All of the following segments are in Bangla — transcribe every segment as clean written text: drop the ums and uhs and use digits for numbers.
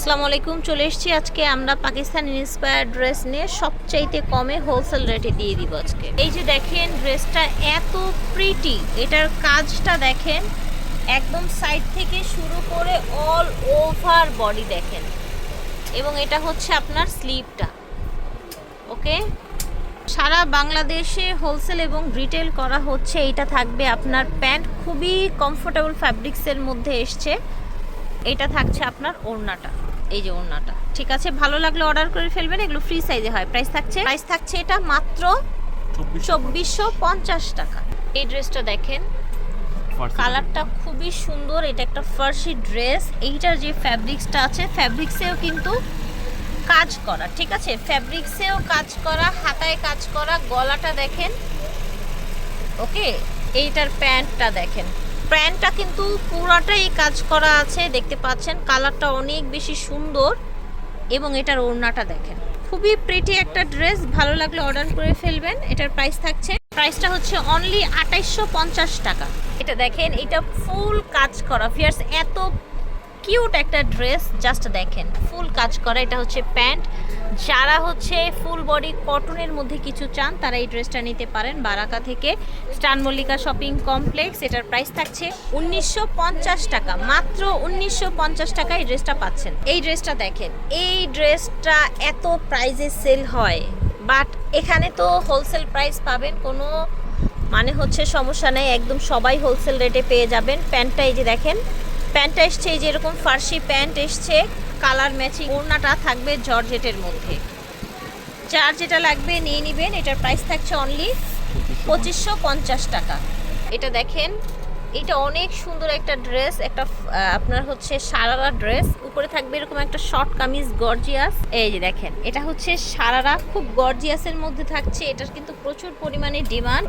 আসসালামু আলাইকুম, চলে এসেছি আজকে আমরা পাকিস্তান ইন্সপায়ার্ড ড্রেস নিয়ে সবচাইতে কমে হোলসেল রেটে দিয়ে দিব আজকে। এই যে দেখেন ড্রেসটা এত প্রিটি, এটার কাজটা দেখেন একদম সাইড থেকে শুরু করে অল ওভার বডি দেখেন, এবং এটা হচ্ছে আপনার স্লিভটা। ওকে, সারা বাংলাদেশে হোলসেল এবং রিটেল করা হচ্ছে। এইটা থাকবে আপনার প্যান্ট, খুবই কমফোর্টেবল ফ্যাব্রিক্সের মধ্যে এসছে। এটা থাকছে আপনার ওড়নাটা, এই যে ওড়নাটা, ঠিক আছে। ভালো লাগলে অর্ডার করে ফেলবেন, এগুলো ফ্রি সাইজে হয়। প্রাইস থাকছে এটা মাত্র 2450 টাকা। এই ড্রেসটা দেখেন, কালারটা খুবই সুন্দর। এটা একটা ফার্সি ড্রেস। এইটার যে ফ্যাব্রিক্সটা আছে, ফ্যাব্রিক্সেও কিন্তু কাজ করা, ঠিক আছে, ফ্যাব্রিক্সেও কাজ করা, হাতায় কাজ করা, গলাটা দেখেন। ওকে, এইটার প্যান্টটা দেখেন, প্যান্টটা কিন্তু পুরাটাই কাজ করা আছে, দেখতে পাচ্ছেন। কালারটা অনেক বেশি সুন্দর, এবং এটার ওড়নাটা দেখেন, খুবই প্রিটি একটা ড্রেস। ভালো লাগলে অর্ডার করে ফেলবেন। এটার প্রাইসটা হচ্ছে অনলি 2850 টাকা। এটা দেখেন, এটা ফুল কাজ করা ফিয়ার্স, এত কিউট একটা ড্রেস, জাস্ট দেখেন ফুল কাজ করা। এটা হচ্ছে প্যান্ট। যারা হচ্ছে ফুল বডি কটনের মধ্যে কিছু চান, তারা এই ড্রেসটা নিতে পারেন বারাকা থেকে, স্টান মল্লিকা শপিং কমপ্লেক্স। এটার প্রাইস থাকছে 1950 টাকা, মাত্র 1950 টাকা এই ড্রেসটা পাচ্ছেন। এই ড্রেসটা দেখেন, এই ড্রেসটা এত প্রাইসে সেল হয়, বাট এখানে তো হোলসেল প্রাইস পাবেন, কোনো মানে হচ্ছে সমস্যা নেই, একদম সবাই হোলসেল রেটে পেয়ে যাবেন। প্যান্টটা এই যে দেখেন, প্যান্টটা এসছে এই যে এরকম ফার্সি প্যান্ট এসছে, কালার ম্যাচিং। ওড়নাটা থাকবে জর্জেটের মধ্যে। যার যেটা লাগবে নিয়ে নেবেন। এটার প্রাইস থাকছে অনলি 2550 টাকা। এটা দেখেন, এটা অনেক সুন্দর একটা ড্রেস, একটা আপনার হচ্ছে সারারা ড্রেস। উপরে থাকবে এরকম একটা শর্ট কামিজ, গর্জিয়াস। এই যে দেখেন, এটা হচ্ছে সারারা, খুব গর্জিয়াসের মধ্যে থাকছে। এটার কিন্তু প্রচুর পরিমাণে ডিমান্ড।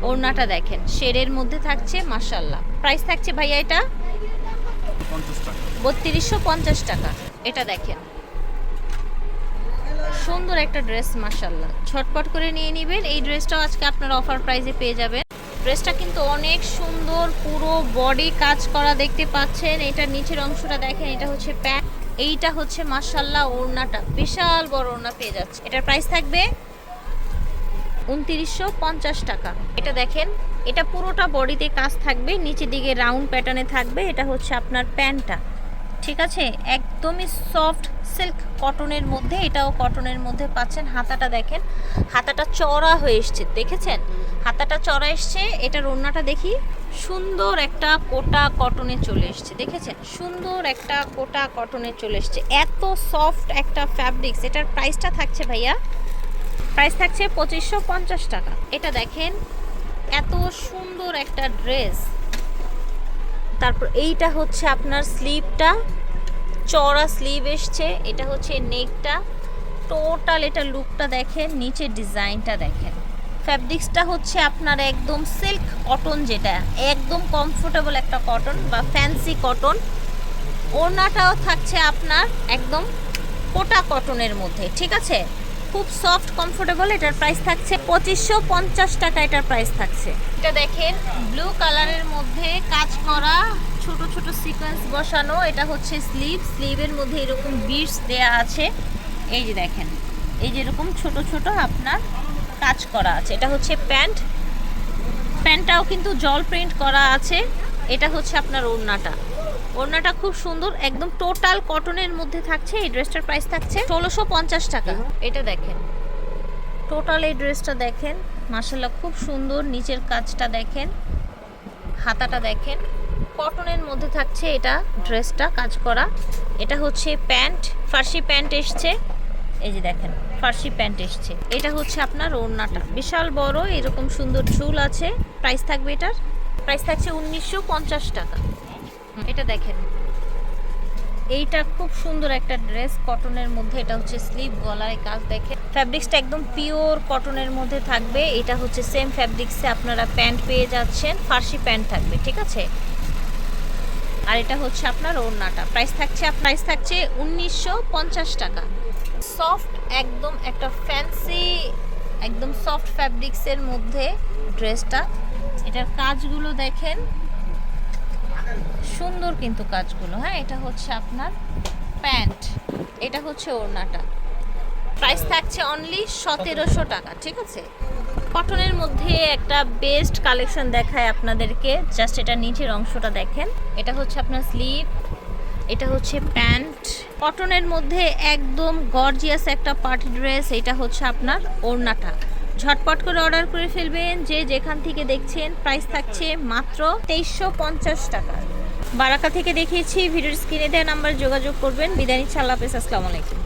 ওড়নাটা দেখেন শেডের মধ্যে থাকছে, মাশাআল্লাহ। প্রাইস থাকছে ভাইয়া এটা 3250 টাকা। এটা দেখেন, সুন্দর একটা ড্রেস, মাশাআল্লাহ। ঝটপট করে নিয়ে নেবেন। এই ড্রেসটাও আজকে আপনারা অফার প্রাইসে পেয়ে যাবেন। ড্রেসটা কিন্তু অনেক সুন্দর, পুরো বডি কাজ করা, দেখতে পাচ্ছেন। এটার নিচের অংশটা দেখেন, এটা হচ্ছে প্যান্ট, এইটা হচ্ছে মাশাআল্লাহ ওড়নাটা, বিশাল বড় ওড়না পেয়ে যাচ্ছে। এটার প্রাইস থাকবে 2950 টাকা। এটা দেখেন, এটা পুরোটা বডিতে কাজ থাকবে, নিচের দিকে রাউন্ড প্যাটার্নে থাকবে। এটা হচ্ছে আপনার প্যান্টটা, ঠিক আছে, একদমই সফট সিল্ক কটনের মধ্যে। এটাও কটনের মধ্যে পাচ্ছেন। হাতাটা দেখেন, হাতাটা চড়া হয়ে এসছে, দেখেছেন, হাতাটা চড়া এসছে। এটার ওড়নাটা দেখি, সুন্দর একটা কোটা কটনে চলে এসছে, দেখেছেন, সুন্দর একটা কোটা কটনে চলে এসছে। এত সফট একটা ফ্যাব্রিক্স। এটার প্রাইসটা থাকছে ভাইয়া, প্রাইস থাকছে 2550 টাকা। এটা দেখেন, এত সুন্দর একটা ড্রেস। তারপর এইটা হচ্ছে আপনার স্লিভটা, চড়া স্লিভ এসছে। এটা হচ্ছে নেকটা, টোটাল এটা লুকটা দেখেন, নিচের ডিজাইনটা দেখেন। ফ্যাব্রিক্সটা হচ্ছে আপনার একদম সিল্ক কটন, যেটা একদম কমফোর্টেবল একটা কটন বা ফ্যান্সি কটন। ওড়নাটাও থাকছে আপনার একদম কোটা কটনের মধ্যে, ঠিক আছে, খুব সফট কমফোর্টেবল। এটার প্রাইস থাকছে 2550 টাকা। এটার প্রাইস থাকছে, এটা দেখেন ব্লু কালারের মধ্যে কাজ করা, ছোট ছোট সিকোয়েন্স বসানো। এটা হচ্ছে স্লিভের মধ্যে এরকম বিটস দেয়া আছে। এই যে দেখেন, এই যে এরকম ছোট ছোট আপনার কাজ করা আছে। এটা হচ্ছে প্যান্টটাও কিন্তু জল প্রিন্ট করা আছে। এটা হচ্ছে আপনার ওড়নাটা খুব সুন্দর, একদম টোটাল কটনের মধ্যে থাকছে। এই ড্রেসটার প্রাইস থাকছে 1650 টাকা। এটা দেখেন, টোটাল এই ড্রেসটা দেখেন, মাশাআল্লাহ খুব সুন্দর। নিচের কাজটা দেখেন, হাতাটা দেখেন, কটনের মধ্যে থাকছে এটা ড্রেসটা কাজ করা। এটা হচ্ছে প্যান্ট, ফার্সি প্যান্ট এসছে, এই যে দেখেন ফার্সি প্যান্ট এসছে। এটা হচ্ছে আপনার ওড়নাটা, বিশাল বড়, এরকম সুন্দর ঝুল আছে। প্রাইস থাকবে, এটার প্রাইস থাকছে 1950 টাকা। এটা দেখেন, এইটা খুব সুন্দর একটা ড্রেস কটনের মধ্যে। এটা হচ্ছে স্লিভ, গলায় কাজ দেখেন। ফ্যাব্রিক্সটা একদম পিওর কটনের মধ্যে থাকবে। এটা হচ্ছে সেম ফ্যাব্রিক্সে আপনারা প্যান্ট পেয়ে যাচ্ছেন, ফার্সি প্যান্ট থাকবে, ঠিক আছে। আর এটা হচ্ছে আপনার ওড়নাটা। প্রাইস থাকছে 1950 টাকা। সফট একদম একটা ফ্যান্সি, একদম সফট ফ্যাব্রিক্সের মধ্যে ড্রেসটা। এটার কাজগুলো দেখেন, সুন্দর কিন্তু কাজগুলো। হ্যাঁ, এটা হচ্ছে আপনার প্যান্ট, এটা হচ্ছে ওড়নাটা। প্রাইস থাকছে অনলি 1700 টাকা, ঠিক আছে। কটনের মধ্যে একটা বেস্ট কালেকশন দেখায় আপনাদেরকে, জাস্ট এটা নিচের অংশটা দেখেন। এটা হচ্ছে আপনার স্লিভ, এটা হচ্ছে প্যান্ট। কটনের মধ্যে একদম গর্জিয়াস একটা পার্টি ড্রেস। এটা হচ্ছে আপনার ওড়নাটা। ঝটপট করে অর্ডার করে ফেলবেন যে যেখান থেকে দেখছেন। প্রাইস থাকছে মাত্র 2350 টাকা। বারাকা থেকে দেখিয়েছি, ভিডিওর স্ক্রিনে দেওয়া নাম্বার যোগাযোগ করবেন। বিদায় নিচ্ছি, আল্লাহ হাফেজ, আসসালামু আলাইকুম।